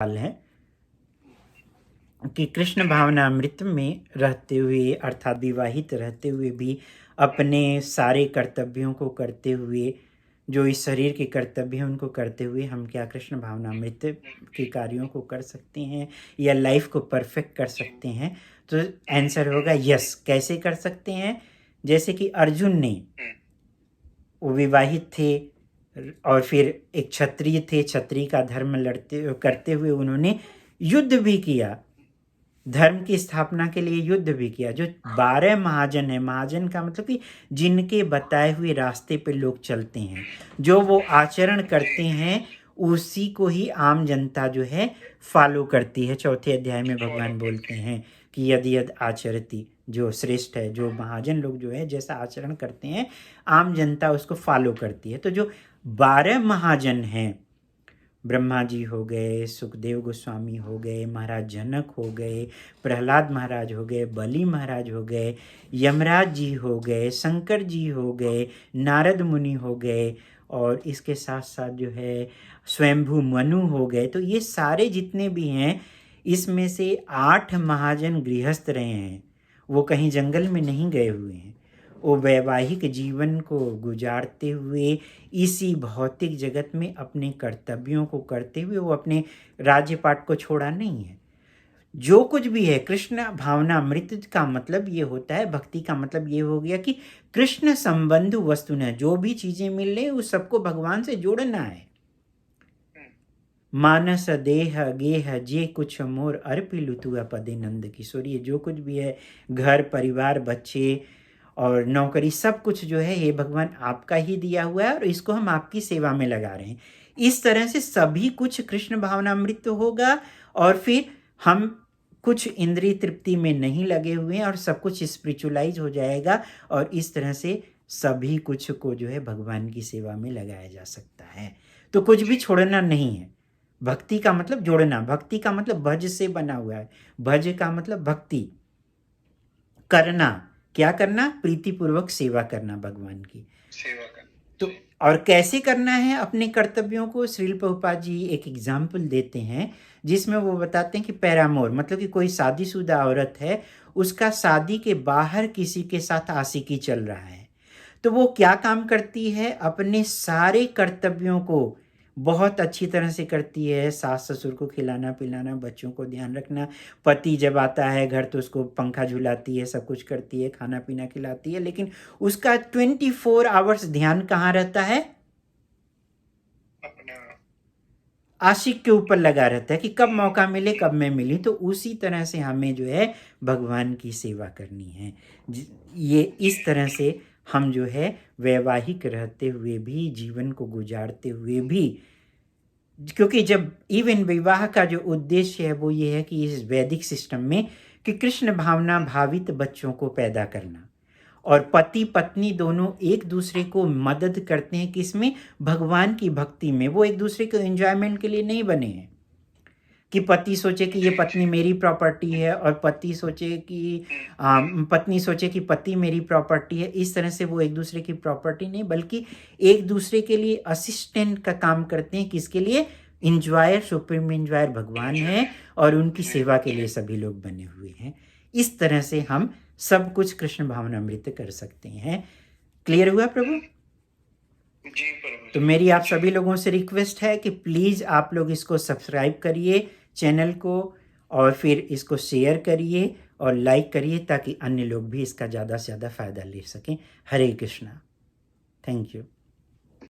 सवाल है कि कृष्ण भावनामृत में रहते हुए अर्थात विवाहित रहते हुए भी अपने सारे कर्तव्यों को करते हुए, जो इस शरीर के कर्तव्य हैं उनको करते हुए, हम क्या कृष्ण भावनामृत के कार्यों को कर सकते हैं या लाइफ को परफेक्ट कर सकते हैं? तो आंसर होगा यस। कैसे कर सकते हैं? जैसे कि अर्जुन ने, वो विवाहित थे और फिर एक क्षत्रिय थे, क्षत्रिय का धर्म लड़ते करते हुए उन्होंने युद्ध भी किया, धर्म की स्थापना के लिए युद्ध भी किया। जो 12 महाजन है, महाजन का मतलब कि जिनके बताए हुए रास्ते पे लोग चलते हैं, जो वो आचरण करते हैं, उसी को ही आम जनता जो है फॉलो करती है। चौथे अध्याय में भगवान बोलते हैं कि यदि यद आचरती, जो श्रेष्ठ है, जो महाजन लोग जो है जैसा आचरण करते हैं, आम जनता उसको फॉलो करती है। तो जो 12 महाजन हैं, ब्रह्मा जी हो गए, सुखदेव गोस्वामी हो गए, महाराज जनक हो गए, प्रहलाद महाराज हो गए, बलि महाराज हो गए, यमराज जी हो गए, शंकर जी हो गए, नारद मुनि हो गए, और इसके साथ साथ जो है स्वयंभू मनु हो गए। तो ये सारे जितने भी हैं, इसमें से 8 महाजन गृहस्थ रहे हैं, वो कहीं जंगल में नहीं गए हुए हैं। वो वैवाहिक जीवन को गुजारते हुए इसी भौतिक जगत में अपने कर्तव्यों को करते हुए वो अपने राज्यपाट को छोड़ा नहीं है। जो कुछ भी है, कृष्ण भावनामृत का मतलब ये होता है, भक्ति का मतलब ये हो गया कि कृष्ण संबंध वस्तु न, जो भी चीजें मिल रही उस सबको भगवान से जोड़ना है। मानस देह गेह जे कुछ मोर अर्पिलु तु पदे नंद किशोर, ये जो कुछ भी है, घर परिवार बच्चे और नौकरी, सब कुछ जो है ये भगवान आपका ही दिया हुआ है और इसको हम आपकी सेवा में लगा रहे हैं। इस तरह से सभी कुछ कृष्ण भावनामृत होगा और फिर हम कुछ इंद्रिय तृप्ति में नहीं लगे हुए हैं और सब कुछ स्पिरिचुअलाइज हो जाएगा और इस तरह से सभी कुछ को जो है भगवान की सेवा में लगाया जा सकता है। तो कुछ भी छोड़ना नहीं है। भक्ति का मतलब जोड़ना, भक्ति का मतलब भज से बना हुआ है। भज का मतलब भक्ति करना, क्या करना? प्रीतिपूर्वक सेवा करना, भगवान की सेवा करना। तो और कैसे करना है अपने कर्तव्यों को? श्रील प्रभुपाद जी एक एग्जाम्पल देते हैं जिसमें वो बताते हैं कि पैरामोर मतलब कि कोई शादीशुदा औरत है, उसका शादी के बाहर किसी के साथ आशिकी चल रहा है, तो वो क्या काम करती है? अपने सारे कर्तव्यों को बहुत अच्छी तरह से करती है। सास ससुर को खिलाना पिलाना, बच्चों को ध्यान रखना, पति जब आता है घर तो उसको पंखा झुलाती है, सब कुछ करती है, खाना पीना खिलाती है, लेकिन उसका 24 आवर्स ध्यान कहाँ रहता है? आशिक के ऊपर लगा रहता है कि कब मौका मिले, कब मैं मिली। तो उसी तरह से हमें जो है भगवान की सेवा करनी है। ये इस तरह से हम जो है वैवाहिक रहते हुए भी, जीवन को गुजारते हुए भी, क्योंकि जब इवन विवाह का जो उद्देश्य है वो ये है कि इस वैदिक सिस्टम में कि कृष्ण भावना भावित बच्चों को पैदा करना, और पति पत्नी दोनों एक दूसरे को मदद करते हैं किसमें? भगवान की भक्ति में। वो एक दूसरे के एंजॉयमेंट के लिए नहीं बने हैं कि पति सोचे कि ये पत्नी मेरी प्रॉपर्टी है और पत्नी सोचे कि पति मेरी प्रॉपर्टी है। इस तरह से वो एक दूसरे की प्रॉपर्टी नहीं, बल्कि एक दूसरे के लिए असिस्टेंट का काम करते हैं। किसके लिए? इंजॉयर, सुप्रीम इंजॉयर भगवान है और उनकी सेवा के लिए सभी लोग बने हुए हैं। इस तरह से हम सब कुछ कृष्ण भावनामृत कर सकते हैं। क्लियर हुआ प्रभु? जी प्रभु। तो मेरी आप सभी लोगों से रिक्वेस्ट है कि प्लीज़ आप लोग इसको सब्सक्राइब करिए चैनल को, और फिर इसको शेयर करिए और लाइक करिए ताकि अन्य लोग भी इसका ज़्यादा से ज़्यादा फ़ायदा ले सकें। हरे कृष्णा। Thank you.